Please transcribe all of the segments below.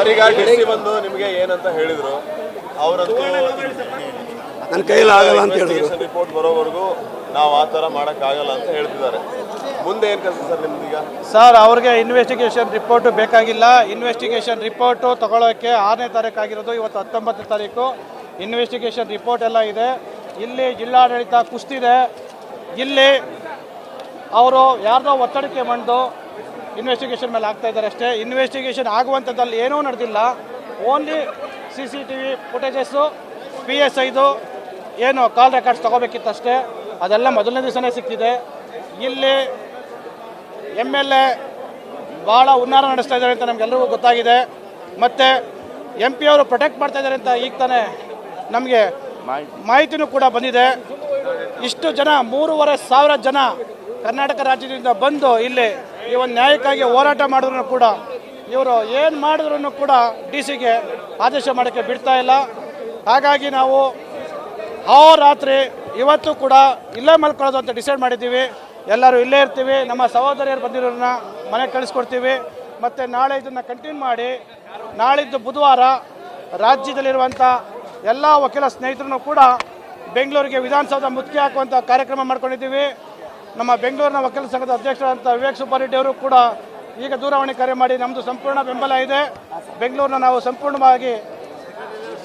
ಈಗ ಡಿಸಿ ಬಂದು ನಿಮಗೆ ಏನಂತ ಹೇಳಿದ್ರು ಅವರಂತೂ ನನ್ನ ಕೈಯಲ್ಲಿ ಆಗಲ್ಲ ಅಂತ ಹೇಳಿದ್ರು. ರಿಪೋರ್ಟ್ ಬರೋವರೆಗೂ ನಾವು ಆ ಥರ ಮಾಡೋಕ್ಕಾಗಲ್ಲ ಅಂತ ಹೇಳ್ತಿದ್ದಾರೆ. ಮುಂದೆ ಏನು ಕೆಲಸ ಸರ್ ನಿಮ್ದೀಗ? ಸರ್ ಅವ್ರಿಗೆ ಇನ್ವೆಸ್ಟಿಗೇಷನ್ ರಿಪೋರ್ಟು ಬೇಕಾಗಿಲ್ಲ. ಇನ್ವೆಸ್ಟಿಗೇಷನ್ ರಿಪೋರ್ಟು ತಗೊಳ್ಳೋಕ್ಕೆ 6ನೇ ತಾರೀಕು ಆಗಿರೋದು. ಇವತ್ತು 19ನೇ ತಾರೀಕು. ಇನ್ವೆಸ್ಟಿಗೇಷನ್ ರಿಪೋರ್ಟ್ ಎಲ್ಲ ಇದೆ. ಇಲ್ಲಿ ಜಿಲ್ಲಾಡಳಿತ ಕುಸ್ತಿದೆ. ಇಲ್ಲಿ ಅವರು ಯಾರ್ದೋ ಒತ್ತಡಕ್ಕೆ ಬಂದು ಇನ್ವೆಸ್ಟಿಗೇಷನ್ ಮೇಲೆ ಆಗ್ತಾ ಇದ್ದಾರೆ ಅಷ್ಟೇ. ಇನ್ವೆಸ್ಟಿಗೇಷನ್ ಆಗುವಂಥದ್ದಲ್ಲಿ ಏನೂ ನಡೆದಿಲ್ಲ. ಓನ್ಲಿ CCTV ಫುಟೇಜಸ್ಸು, PSIದು ಏನು ಕಾಲ್ ರೆಕಾರ್ಡ್ಸ್ ತೊಗೋಬೇಕಿತ್ತಷ್ಟೇ. ಅದೆಲ್ಲ ಮೊದಲನೇ ದಿವಸನೇ ಸಿಕ್ಕಿದೆ. ಇಲ್ಲಿ MLA ಭಾಳ ಹುನ್ನಾರ ನಡೆಸ್ತಾ ಇದ್ದಾರೆ ಅಂತ ನಮಗೆಲ್ಲರಿಗೂ ಗೊತ್ತಾಗಿದೆ. ಮತ್ತು MP ಅವರು ಪ್ರೊಟೆಕ್ಟ್ ಮಾಡ್ತಾ ಇದ್ದಾರೆ ಅಂತ ಈಗ ತಾನೇ ನಮಗೆ ಮಾಹಿತಿನೂ ಕೂಡ ಬಂದಿದೆ. ಇಷ್ಟು ಜನ 3,500 ಜನ ಕರ್ನಾಟಕ ರಾಜ್ಯದಿಂದ ಬಂದು ಇಲ್ಲಿ ಈ ಒಂದು ನ್ಯಾಯಕ್ಕಾಗಿ ಹೋರಾಟ ಮಾಡಿದ್ರು ಕೂಡ ಇವರು ಏನು ಮಾಡಿದ್ರು ಕೂಡ DC-ಗೆ ಆದೇಶ ಮಾಡೋಕ್ಕೆ ಬಿಡ್ತಾ ಇಲ್ಲ. ಹಾಗಾಗಿ ನಾವು ರಾತ್ರಿ ಇವತ್ತು ಕೂಡ ಇಲ್ಲೇ ಮಲ್ಕೊಳ್ಳೋದು ಅಂತ ಡಿಸೈಡ್ ಮಾಡಿದ್ದೀವಿ. ಎಲ್ಲರೂ ಇಲ್ಲೇ ಇರ್ತೀವಿ. ನಮ್ಮ ಸಹೋದರಿಯರು ಬಂದಿರೋರನ್ನ ಮನೆಗೆ ಕಳಿಸ್ಕೊಡ್ತೀವಿ. ಮತ್ತು ನಾಳೆ ಇದನ್ನು ಕಂಟಿನ್ಯೂ ಮಾಡಿ ನಾಳಿದ್ದು ಬುಧವಾರ ರಾಜ್ಯದಲ್ಲಿರುವಂಥ ಎಲ್ಲ ವಕೀಲ ಸ್ನೇಹಿತರನ್ನು ಕೂಡ ಬೆಂಗಳೂರಿಗೆ ವಿಧಾನಸೌಧ ಮುತ್ತಿಗೆ ಹಾಕುವಂಥ ಕಾರ್ಯಕ್ರಮ ಮಾಡ್ಕೊಂಡಿದ್ದೀವಿ. ನಮ್ಮ ಬೆಂಗಳೂರಿನ ವಕೀಲ ಸಂಘದ ಅಧ್ಯಕ್ಷರಾದಂಥ ವಿವೇಕ್ ಸುಬ್ಬಾರೆಡ್ಡಿ ಅವರು ಕೂಡ ಈಗ ದೂರವಾಣಿ ಕರೆ ಮಾಡಿ ನಮ್ಮದು ಸಂಪೂರ್ಣ ಬೆಂಬಲ ಇದೆ, ಬೆಂಗಳೂರನ್ನ ನಾವು ಸಂಪೂರ್ಣವಾಗಿ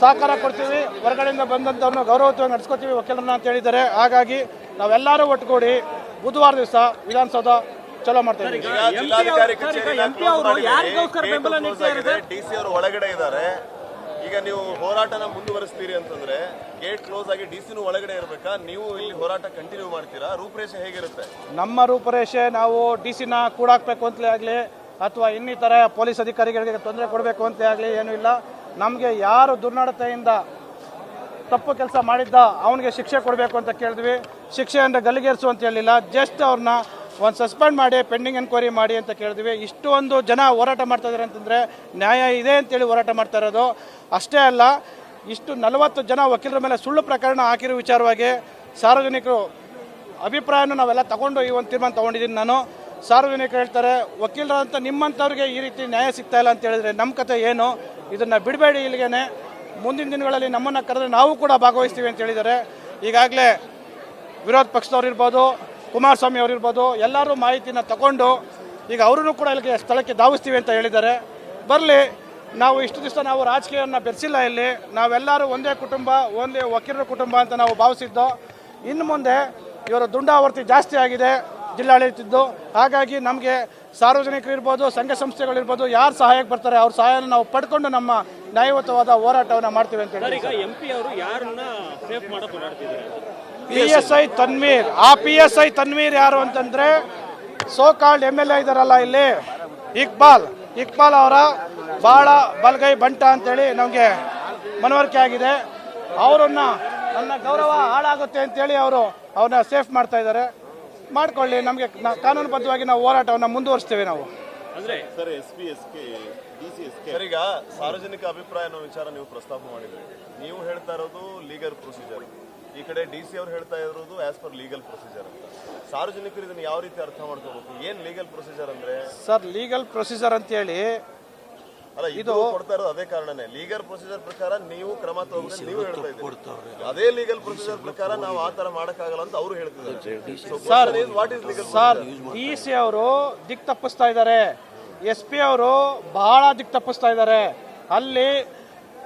ಸಹಕಾರ ಕೊಡ್ತೀವಿ, ಹೊರಗಡೆಯಿಂದ ಬಂದಂಥವ್ರನ್ನ ಗೌರವವಾಗಿ ನಡೆಸ್ಕೊತೀವಿ ವಕೀಲರನ್ನ ಅಂತ ಹೇಳಿದ್ದಾರೆ. ಹಾಗಾಗಿ ನಾವೆಲ್ಲರೂ ಒಟ್ಟುಗೂಡಿ ಬುಧವಾರ ದಿವಸ ವಿಧಾನಸೌಧ ಚಲೋ ಮಾಡ್ತಾ ಇದ್ದೀವಿ. DC ಅವರು ಒಳಗಡೆ ಇದ್ದಾರೆ. ಈಗ ನೀವು ಹೋರಾಟನ ಮುಂದುವರಿಸ್ತೀರಿ ಅಂತಂದ್ರೆ ಗೇಟ್ ಕ್ಲೋಸ್ ಆಗಿ DC-ನೂ ಒಳಗಡೆ ಇರಬೇಕಾ? ನೀವು ಇಲ್ಲಿ ಹೋರಾಟ ಕಂಟಿನ್ಯೂ ಮಾಡ್ತೀರಾ? ರೂಪರೇಷೆ ಹೇಗಿರುತ್ತೆ? ನಮ್ಮ ರೂಪರೇಷೆ ನಾವು DC-ನ ಕೂಡಾಕ್ಬೇಕು ಅಂತಲೇ ಆಗಲಿ ಅಥವಾ ಇನ್ನಿತರ ಪೊಲೀಸ್ ಅಧಿಕಾರಿಗಳಿಗೆ ತೊಂದರೆ ಕೊಡಬೇಕು ಅಂತಲೇ ಆಗಲಿ ಏನೂ ಇಲ್ಲ. ನಮಗೆ ಯಾರು ದುರ್ನಡತೆಯಿಂದ ತಪ್ಪು ಕೆಲಸ ಮಾಡಿದ್ದ ಅವನಿಗೆ ಶಿಕ್ಷೆ ಕೊಡಬೇಕು ಅಂತ ಕೇಳಿದ್ವಿ. ಶಿಕ್ಷೆ ಅಂದರೆ ಗಲ್ಲಿಗೇರಿಸು ಅಂತ ಹೇಳಿಲ್ಲ, ಜಸ್ಟ್ ಅವ್ರನ್ನ ಒಂದು ಸಸ್ಪೆಂಡ್ ಮಾಡಿ ಪೆಂಡಿಂಗ್ ಎನ್ಕ್ವೈರಿ ಮಾಡಿ ಅಂತ ಕೇಳಿದ್ವಿ. ಇಷ್ಟೊಂದು ಜನ ಹೋರಾಟ ಮಾಡ್ತಾ ಇದ್ದಾರೆ ಅಂತಂದರೆ ನ್ಯಾಯ ಇದೆ ಅಂತೇಳಿ ಹೋರಾಟ ಮಾಡ್ತಾ ಇರೋದು. ಅಷ್ಟೇ ಅಲ್ಲ, ಇಷ್ಟು 40 ಜನ ವಕೀಲರ ಮೇಲೆ ಸುಳ್ಳು ಪ್ರಕರಣ ಹಾಕಿರೋ ವಿಚಾರವಾಗಿ ಸಾರ್ವಜನಿಕರು ಅಭಿಪ್ರಾಯನೂ ನಾವೆಲ್ಲ ತಗೊಂಡು ಈ ಒಂದು ತೀರ್ಮಾನ ತೊಗೊಂಡಿದ್ದೀನಿ ನಾನು. ಸಾರ್ವಜನಿಕರು ಹೇಳ್ತಾರೆ ವಕೀಲರಂತ ನಿಮ್ಮಂಥವ್ರಿಗೆ ಈ ರೀತಿ ನ್ಯಾಯ ಸಿಗ್ತಾ ಇಲ್ಲ ಅಂತ ಹೇಳಿದ್ರೆ ನಮ್ಮ ಕತೆ ಏನು? ಇದನ್ನು ಬಿಡಬೇಡಿ, ಇಲ್ಲಿಗೇನೆ ಮುಂದಿನ ದಿನಗಳಲ್ಲಿ ನಮ್ಮನ್ನು ಕರೆದ್ರೆ ನಾವು ಕೂಡ ಭಾಗವಹಿಸ್ತೀವಿ ಅಂತ ಹೇಳಿದ್ದಾರೆ. ಈಗಾಗಲೇ ವಿರೋಧ ಪಕ್ಷದವ್ರು ಇರ್ಬೋದು, ಕುಮಾರಸ್ವಾಮಿ ಅವರು ಇರ್ಬೋದು, ಎಲ್ಲರೂ ಮಾಹಿತಿನ ತಗೊಂಡು ಈಗ ಅವರೂ ಕೂಡ ಇಲ್ಲಿಗೆ ಸ್ಥಳಕ್ಕೆ ಧಾವಿಸ್ತೀವಿ ಅಂತ ಹೇಳಿದ್ದಾರೆ. ಬರಲಿ, ನಾವು ಇಷ್ಟು ದಿವಸ ನಾವು ರಾಜಕೀಯವನ್ನು ಬೆರೆಸಿಲ್ಲ. ಇಲ್ಲಿ ನಾವೆಲ್ಲರೂ ಒಂದೇ ಕುಟುಂಬ, ಒಂದೇ ವಕೀಲರ ಕುಟುಂಬ ಅಂತ ನಾವು ಭಾವಿಸಿದ್ದು. ಇನ್ನು ಮುಂದೆ ಇವರ ದುಂಡಾವರ್ತಿ ಜಾಸ್ತಿ ಆಗಿದೆ ಜಿಲ್ಲಾಡಳಿತದ್ದು. ಹಾಗಾಗಿ ನಮಗೆ ಸಾರ್ವಜನಿಕರು ಇರ್ಬೋದು, ಸಂಘ ಸಂಸ್ಥೆಗಳಿರ್ಬೋದು, ಯಾರು ಸಹಾಯಕ್ಕೆ ಬರ್ತಾರೆ ಅವ್ರ ಸಹಾಯನ ನಾವು ಪಡ್ಕೊಂಡು ನಮ್ಮ ನ್ಯಾಯಯುತವಾದ ಹೋರಾಟವನ್ನು ಮಾಡ್ತೀವಿ ಅಂತ ಹೇಳಿ. PSI ತನ್ವೀರ್. ಆ PSI ತನ್ವೀರ್ ಯಾರು ಅಂತಂದರೆ ಸೋಕಾಲ್ಡ್ MLA ಇದ್ದಾರಲ್ಲ ಇಲ್ಲಿ, ಇಕ್ಬಾಲ್ ಅವರ ಭಾಳ ಬಲಗೈ ಬಂಟ ಅಂತೇಳಿ ನಮಗೆ ಮನವರಿಕೆ ಆಗಿದೆ. ಅವರನ್ನು ನನ್ನ ಗೌರವ ಹಾಳಾಗುತ್ತೆ ಅಂತೇಳಿ ಅವ್ರನ್ನ ಸೇಫ್ ಮಾಡ್ತಾ ಇದ್ದಾರೆ. ಮಾಡ್ಕೊಳ್ಳಿ, ನಮಗೆ ಕಾನೂನುಬದ್ಧವಾಗಿ ನಾವು ಹೋರಾಟವನ್ನು ಮುಂದುವರಿಸ್ತೇವೆ ನಾವು. ಸರ್, ಈಗ ಸಾರ್ವಜನಿಕ ಅಭಿಪ್ರಾಯ ಅನ್ನೋ ವಿಚಾರ ನೀವು ಪ್ರಸ್ತಾಪ ಮಾಡಿದ್ರಿ. ನೀವು ಹೇಳ್ತಾ ಇರೋದು ಲೀಗಲ್ ಪ್ರೊಸೀಜರ್, ಈ ಕಡೆ DC ಅವರು ಹೇಳ್ತಾ ಇರೋದು ಆಸ್ ಪರ್ ಲೀಗಲ್ ಪ್ರೊಸೀಜರ್ ಅಂತ. ಸಾರ್ವಜನಿಕರು ಇದನ್ನು ಯಾವ ರೀತಿ ಅರ್ಥ ಮಾಡ್ಕೋಬೇಕು? ಏನ್ ಲೀಗಲ್ ಪ್ರೊಸೀಜರ್ ಅಂದ್ರೆ? ಸರ್, ಲೀಗಲ್ ಪ್ರೊಸೀಜರ್ ಅಂತೇಳಿ ಅಲ್ಲ, ಇದು ಕೊಡ್ತಾ ಇರೋದು ಅದೇ ಕಾರಣನೇ. ಲೀಗಲ್ ಪ್ರೊಸೀಜರ್ ಪ್ರಕಾರ ನೀವು ಕ್ರಮ ತಗೋಬೇಕು ನೀವು ಹೇಳ್ತಾ ಇದ್ದೀರಿ. ಅದೇ ಲೀಗಲ್ ಪ್ರೊಸೀಜರ್ ಪ್ರಕಾರ ನಾವು ಆ ತರ ಮಾಡಕ್ಕಾಗಲ್ಲ ಅಂತ ಅವರು ಹೇಳ್ತಿದ್ದಾರೆ. ಸರ್, DC ಅವರು ದಿಕ್ ತಪ್ಪಿಸ್ತಾ ಇದ್ದಾರೆ, SP ಅವರು ಬಹಳ ದಿಕ್ ತಪ್ಪಿಸ್ತಾ ಇದ್ದಾರೆ. ಅಲ್ಲಿ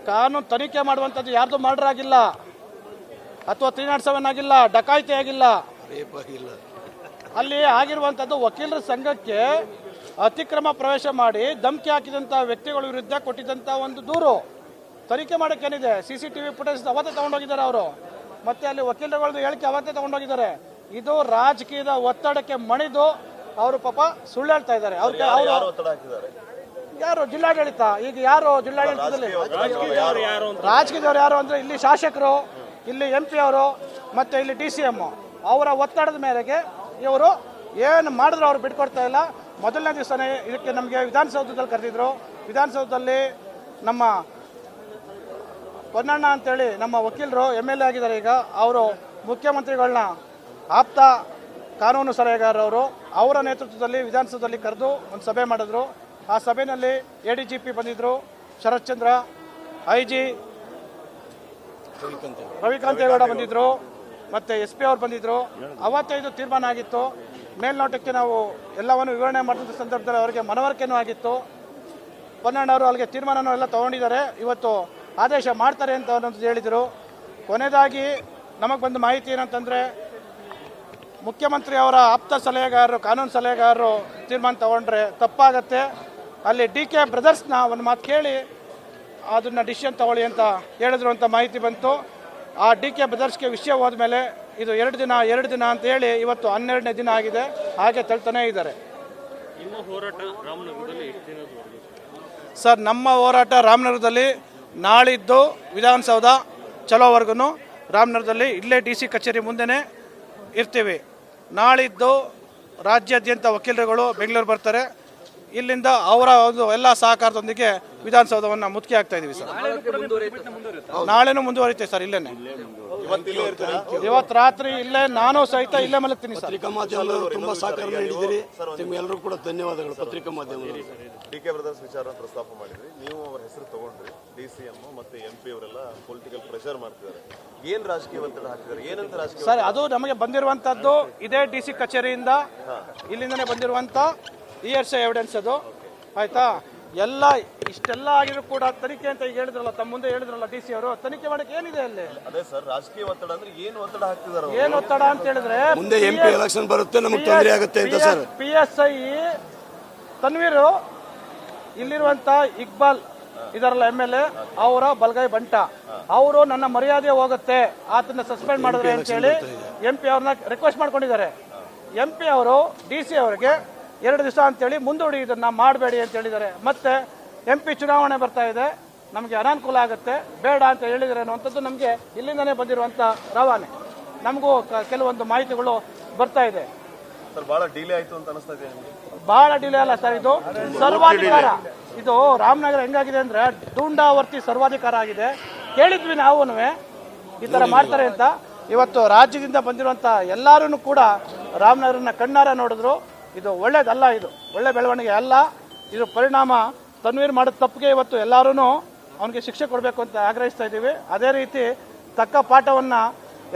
ಕಾನೂನು ತನಿಖೆ ಮಾಡುವಂಥದ್ದು ಯಾರ್ದು ಮರ್ಡರ್ ಆಗಿಲ್ಲ, ಅಥವಾ 307 ಆಗಿಲ್ಲ, ಡಕಾಯಿತಿ ಆಗಿಲ್ಲ. ಅಲ್ಲಿ ಆಗಿರುವಂಥದ್ದು ವಕೀಲರ ಸಂಘಕ್ಕೆ ಅತಿಕ್ರಮ ಪ್ರವೇಶ ಮಾಡಿ ಧಮಕಿ ಹಾಕಿದಂಥ ವ್ಯಕ್ತಿಗಳ ವಿರುದ್ಧ ಕೊಟ್ಟಿದ್ದಂಥ ಒಂದು ದೂರು. ತನಿಖೆ ಮಾಡೋಕ್ಕೇನಿದೆ? CCTV ಫುಟೇಜ್ ಅವತ್ತೇ ತಗೊಂಡೋಗಿದ್ದಾರೆ ಅವರು. ಮತ್ತೆ ಅಲ್ಲಿ ವಕೀಲರುಗಳದ್ದು ಹೇಳಿಕೆ ಅವತ್ತೇ ತಗೊಂಡೋಗಿದ್ದಾರೆ. ಇದು ರಾಜಕೀಯದ ಒತ್ತಡಕ್ಕೆ ಮಣಿದು ಅವರು ಪಾಪ ಸುಳ್ಳು ಹೇಳ್ತಾ ಇದ್ದಾರೆ. ಯಾರು ಜಿಲ್ಲಾಡಳಿತ? ಈಗ ಯಾರು ಜಿಲ್ಲಾಡಳಿತದಲ್ಲಿ ರಾಜಕೀಯದವ್ರು ಯಾರು ಅಂದ್ರೆ ಇಲ್ಲಿ ಶಾಸಕರು, ಇಲ್ಲಿ MP ಅವರು, ಮತ್ತೆ ಇಲ್ಲಿ DCM ಅವರ ಒತ್ತಡದ ಮೇರೆಗೆ ಇವರು ಏನು ಮಾಡಿದ್ರು ಅವ್ರು ಬಿಟ್ಕೊಡ್ತಾ ಇಲ್ಲ. ಮೊದಲನೇ ದಿವಸನೇ ಇದಕ್ಕೆ ನಮಗೆ ವಿಧಾನಸೌಧದಲ್ಲಿ ಕರೆದಿದ್ರು. ವಿಧಾನಸೌಧದಲ್ಲಿ ನಮ್ಮ ಪೊನ್ನಣ್ಣ ಅಂತೇಳಿ ನಮ್ಮ ವಕೀಲರು MLA ಆಗಿದ್ದಾರೆ. ಈಗ ಅವರು ಮುಖ್ಯಮಂತ್ರಿಗಳನ್ನ ಆಪ್ತ ಕಾನೂನು ಸಲಹೆಗಾರರು ಅವರ ನೇತೃತ್ವದಲ್ಲಿ ವಿಧಾನಸೌಧದಲ್ಲಿ ಕರೆದು ಒಂದು ಸಭೆ ಮಾಡಿದ್ರು. ಆ ಸಭೆಯಲ್ಲಿ ADGP ಬಂದಿದ್ದರು, ಶರತ್ ಚಂದ್ರ, IG ರವಿಕಾಂತೇಗೌಡ ಬಂದಿದ್ದರು, ಮತ್ತು SP ಅವ್ರು ಬಂದಿದ್ದರು. ಅವತ್ತೇ ಇದು ತೀರ್ಮಾನ ಆಗಿತ್ತು. ಮೇಲ್ನೋಟಕ್ಕೆ ನಾವು ಎಲ್ಲವನ್ನು ವಿವರಣೆ ಮಾಡಿದ ಸಂದರ್ಭದಲ್ಲಿ ಅವರಿಗೆ ಮನವರಿಕೆನೂ ಆಗಿತ್ತು. ಪೊನ್ನಣ್ಣವರು ಅಲ್ಲಿಗೆ ತೀರ್ಮಾನನೂ ಎಲ್ಲ ತೊಗೊಂಡಿದ್ದಾರೆ. ಇವತ್ತು ಆದೇಶ ಮಾಡ್ತಾರೆ ಅಂತ ಅನ್ನೋದು ಹೇಳಿದರು. ಕೊನೆಯದಾಗಿ ನಮಗೆ ಬಂದ ಮಾಹಿತಿ ಏನಂತಂದರೆ, ಮುಖ್ಯಮಂತ್ರಿ ಅವರ ಆಪ್ತ ಸಲಹೆಗಾರರು, ಕಾನೂನು ಸಲಹೆಗಾರರು ತೀರ್ಮಾನ ತಗೊಂಡ್ರೆ ತಪ್ಪಾಗತ್ತೆ. ಅಲ್ಲಿ DK ಬ್ರದರ್ಸ್ನ ಒಂದು ಮಾತು ಕೇಳಿ ಅದನ್ನು ಡಿಸಿಷನ್ ತಗೊಳ್ಳಿ ಅಂತ ಹೇಳಿದ್ರು ಅಂತ ಮಾಹಿತಿ ಬಂತು. ಆ DK ಬ್ರದರ್ಸ್ಗೆ ವಿಷಯ ಹೋದ್ಮೇಲೆ ಇದು 2 ದಿನ ಅಂತ ಹೇಳಿ ಇವತ್ತು 12ನೇ ದಿನ ಆಗಿದೆ. ಹಾಗೆ ತಳ್ತಾನೇ ಇದ್ದಾರೆ. ಸರ್, ನಮ್ಮ ಹೋರಾಟ ರಾಮನಗರದಲ್ಲಿ ನಾಳಿದ್ದು ವಿಧಾನಸೌಧ ಚಲೋವರೆಗೂ ರಾಮನಗರದಲ್ಲಿ ಇಲ್ಲೇ DC ಕಚೇರಿ ಮುಂದೆನೇ ಇರ್ತೀವಿ. ನಾಳಿದ್ದು ರಾಜ್ಯಾದ್ಯಂತ ವಕೀಲರುಗಳು ಬೆಂಗಳೂರು ಬರ್ತಾರೆ. ಇಲ್ಲಿಂದ ಅವರ ಒಂದು ಎಲ್ಲ ಸಹಕಾರದೊಂದಿಗೆ ವಿಧಾನಸೌಧವನ್ನು ಮುತ್ತಿಗೆ ಹಾಕ್ತಾ ಇದೀವಿ ಸರ್. ನಾಳೆನೂ ಮುಂದುವರಿತೆ ಸರ್. ಇಲ್ಲೇನೆ ಇವತ್ತು ರಾತ್ರಿ ಇಲ್ಲೇ ನಾನು ಸಹಿತ ಇಲ್ಲೇ ಮಲಗ್ತೀನಿ ಸರ್. ಪತ್ರಿಕಾ ಮಾಧ್ಯಮದವರು ತುಂಬಾ ಸಹಕಾರ ನೀಡಿದ್ದೀರಿ. ನಿಮ್ಗೆಲ್ಲರೂ ಕೂಡ ಧನ್ಯವಾದಗಳು. ಪತ್ರಿಕಾ ಮಾಧ್ಯಮದವರು DK ಬ್ರದರ್ಸ್ ವಿಚಾರ ಪ್ರಸ್ತಾಪ ಮಾಡಿದ್ರಿ, ನೀವು ಅವರ ಹೆಸರು ತಗೊಂಡ್ರಿ. DCM ಮತ್ತೆ MP ಅವರೆಲ್ಲ ಪೊಲಿಟಿಕಲ್ ಪ್ರೆಷರ್ ಮಾಡ್ತಿದ್ದಾರೆ. ಏನ್ ರಾಜಕೀಯ ಒತ್ತಡ ಹಾಕಿದ್ದಾರೆ, ಏನಂತ ರಾಜಕೀಯ ಸರ್? ಅದು ನಮಗೆ ಬಂದಿರುವಂತದ್ದು ಇದೇ DC ಕಚೇರಿಯಿಂದ, ಇಲ್ಲಿಂದನೇ ಬಂದಿರುವಂತ ERC ಎವಿಡೆನ್ಸ್ ಅದು. ಆಯ್ತಾ? ಎಲ್ಲ ಇಷ್ಟೆಲ್ಲ ಆಗಿದ್ರು ಕೂಡ ತನಿಖೆ ಅಂತ ಈಗ ಹೇಳಿದ್ರಲ್ಲ, ತಮ್ಮ ಮುಂದೆ ಹೇಳಿದ್ರಲ್ಲ DC ಅವರು, ತನಿಖೆ ಮಾಡಕ್ಕೆ ಏನಿದೆ ಅಲ್ಲಿ? ಅದೇ ಸರ್, ರಾಜಕೀಯ ಒತ್ತಡ ಅಂದ್ರೆ ಏನು ಒತ್ತಡ ಹಾಕ್ತಿದಾರೆ? ಏನು ಒತ್ತಡ ಅಂತ ಹೇಳಿದ್ರೆ, ಮುಂದೆ MP ಎಲೆಕ್ಷನ್ ಬರುತ್ತೆ, ನಮಗೆ ತೊಂದರೆ ಆಗುತ್ತೆ ಅಂತ sir. PSI Tanveer, ಇಲ್ಲಿರುವಂತ Iqbal ಇದರಲ್ಲ MLA, ಅವರ ಬಲಗೈ ಬಂಟ, ಅವರು ನನ್ನ ಮರ್ಯಾದೆ ಹೋಗುತ್ತೆ, ಆತನ ಸಸ್ಪೆಂಡ್ ಮಾಡಿದ್ರೆ ಅಂತ ಹೇಳಿ MP ಅವ್ರನ್ನ ರಿಕ್ವೆಸ್ಟ್ ಮಾಡ್ಕೊಂಡಿದ್ದಾರೆ. MP ಅವರು DC ಅವರಿಗೆ 2 ದಿವಸ ಅಂತೇಳಿ ಮುಂದೂಡಿ ಇದನ್ನ ಮಾಡಬೇಡಿ ಅಂತ ಹೇಳಿದ್ದಾರೆ. ಮತ್ತೆ MP ಚುನಾವಣೆ ಬರ್ತಾ ಇದೆ, ನಮಗೆ ಅನಾನುಕೂಲ ಆಗುತ್ತೆ, ಬೇಡ ಅಂತ ಹೇಳಿದರೆ ಅನ್ನುವಂಥದ್ದು ನಮಗೆ ಇಲ್ಲಿಂದನೇ ಬಂದಿರುವಂಥ ರವಾನೆ. ನಮಗೂ ಕೆಲವೊಂದು ಮಾಹಿತಿಗಳು ಬರ್ತಾ ಇದೆ. ಸರ್, ಬಹಳ ಡಿಲೇ ಆಯ್ತು ಅಂತ ಅನಿಸ್ತಾ ಇದೆ. ಬಹಳ ಡಿಲೇ ಅಲ್ಲ ಸರ್, ಇದು ಸರ್ವಾಧಿಕಾರ. ಇದು ರಾಮನಗರ ಹೆಂಗಾಗಿದೆ ಅಂದ್ರೆ ದೂಂಡಾವರ್ತಿ ಸರ್ವಾಧಿಕಾರ ಆಗಿದೆ. ಕೇಳಿದ್ವಿ ನಾವು ಈ ತರ ಮಾಡ್ತಾರೆ ಅಂತ. ಇವತ್ತು ರಾಜ್ಯದಿಂದ ಬಂದಿರುವಂತ ಎಲ್ಲರೂ ಕೂಡ ರಾಮನಗರನ ಕಣ್ಣಾರ ನೋಡಿದ್ರು. ಇದು ಒಳ್ಳೇದಲ್ಲ, ಇದು ಒಳ್ಳೆ ಬೆಳವಣಿಗೆ ಅಲ್ಲ. ಇದು ಪರಿಣಾಮ ತನ್ವೀರ್ ಮಾಡಿದ ತಪ್ಪಿಗೆ ಇವತ್ತು ಎಲ್ಲರೂ ಅವನಿಗೆ ಶಿಕ್ಷೆ ಕೊಡಬೇಕು ಅಂತ ಆಗ್ರಹಿಸ್ತಾ ಇದ್ದೀವಿ. ಅದೇ ರೀತಿ ತಕ್ಕ ಪಾಠವನ್ನ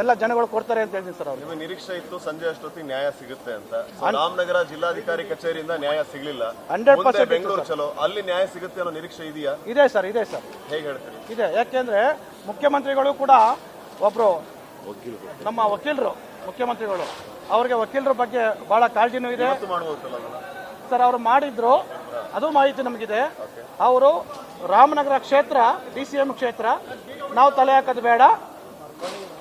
ಎಲ್ಲ ಜನಗಳು ಕೊಡ್ತಾರೆ ಅಂತ ಹೇಳ್ತೀನಿ ಸರ್. ನಿಮಗೆ ನಿರೀಕ್ಷೆ ಇತ್ತು ಸಂಜೆ ಅಷ್ಟೊತ್ತಿಗೆ ನ್ಯಾಯ ಸಿಗುತ್ತೆ ಅಂತ. ರಾಮನಗರ ಜಿಲ್ಲಾಧಿಕಾರಿ ಕಚೇರಿಯಿಂದ ನ್ಯಾಯ ಸಿಗ್ಲಿಲ್ಲ. 100% ಬೆಂಗಳೂರು ಚಲೋ, ಅಲ್ಲಿ ನ್ಯಾಯ ಸಿಗುತ್ತೆ ಅನ್ನೋ ನಿರೀಕ್ಷೆ ಇದೆಯಾ? ಇದೆ ಸರ್, ಇದೆ ಸರ್. ಹೇಗೆ ಹೇಳ್ತೀರಿ? ಇದೆ. ಯಾಕೆಂದ್ರೆ ಮುಖ್ಯಮಂತ್ರಿಗಳು ಕೂಡ ಒಬ್ರು ನಮ್ಮ ವಕೀಲರು, ಮುಖ್ಯಮಂತ್ರಿಗಳು, ಅವ್ರಿಗೆ ವಕೀಲರ ಬಗ್ಗೆ ಬಹಳ ಕಾಳಜಿನೂ ಇದೆ ಸರ್. ಅವರು ಮಾಡಿದ್ರು, ಅದು ಮಾಹಿತಿ ನಮಗಿದೆ. ಅವರು ರಾಮನಗರ ಕ್ಷೇತ್ರ DCM ಕ್ಷೇತ್ರ ನಾವು ತಲೆ ಹಾಕೋದು ಬೇಡ,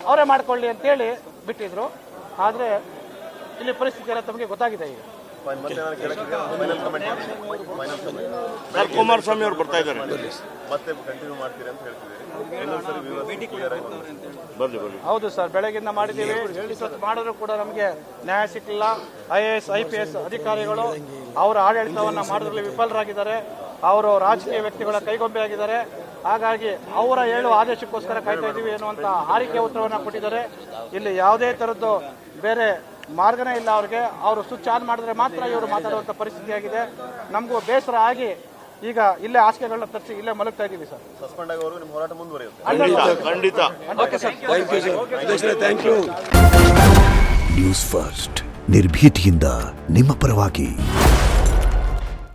ಅವರೇ ಮಾಡ್ಕೊಳ್ಳಿ ಅಂತೇಳಿ ಬಿಟ್ಟಿದ್ರು. ಆದರೆ ಇಲ್ಲಿ ಪರಿಸ್ಥಿತಿ ಎಲ್ಲ ತಮಗೆ ಗೊತ್ತಾಗಿದೆ. ಈಗ ಕುಮಾರಸ್ವಾಮಿ ಅವರು ಬರ್ತಾ ಇದ್ದಾರೆ, ಮತ್ತೆ ಕಂಟಿನ್ಯೂ ಮಾಡ್ತೀರಿ ಅಂತ ಹೇಳ್ತಿದ್ದೀರಿ. ಹೌದು ಸರ್, ಬೆಳಗಿಂದ ಮಾಡಿದ್ದೀವಿ. ಮಾಡಿದ್ರು ಕೂಡ ನಮಗೆ ನ್ಯಾಯ ಸಿಕ್ಕಿಲ್ಲ. IAS IPS ಅಧಿಕಾರಿಗಳು ಅವರ ಆಡಳಿತವನ್ನು ಮಾಡೋದ್ರಲ್ಲಿ ವಿಫಲರಾಗಿದ್ದಾರೆ. ಅವರು ರಾಜಕೀಯ ವ್ಯಕ್ತಿಗಳ ಕೈಗೊಂಬೆ ಆಗಿದ್ದಾರೆ. ಹಾಗಾಗಿ ಅವರ ಹೇಳುವ ಆದೇಶಕ್ಕೋಸ್ಕರ ಕಾಯ್ತಾ ಇದ್ದೀವಿ ಎನ್ನುವಂಥ ಆರಿಕೆ ಉತ್ತರವನ್ನು ಕೊಟ್ಟಿದ್ದಾರೆ. ಇಲ್ಲಿ ಯಾವುದೇ ಥರದ್ದು ಬೇರೆ ಮಾರ್ಗನೇ ಇಲ್ಲ ಅವ್ರಿಗೆ. ಅವರು ಸ್ವಿಚ್ ಆನ್ ಮಾಡಿದ್ರೆ ಮಾತ್ರ ಇವರು ಮಾತಾಡುವಂಥ ಪರಿಸ್ಥಿತಿ ಆಗಿದೆ. ನಮಗೂ ಬೇಸರ ಆಗಿ ಈಗ ಇಲ್ಲೇ ಹಾಸಿಗೆಗಳನ್ನ ತರಿಸಿ ಇಲ್ಲೇ ಮಲಗ್ತಾ ಇದ್ದೀವಿ ಸರ್. ಸಸ್ಪೆಂಡ್ ಆಗೋವರೆಗೂ ನಿಮ್ಮ ಹೋರಾಟ ಮುಂದುವರಿಯುತ್ತೆ. ಖಂಡಿತ. Okay sir, thank you. News First, ನಿರ್ಭೀತಿಯಿಂದ ನಿಮ್ಮ ಪರವಾಗಿ.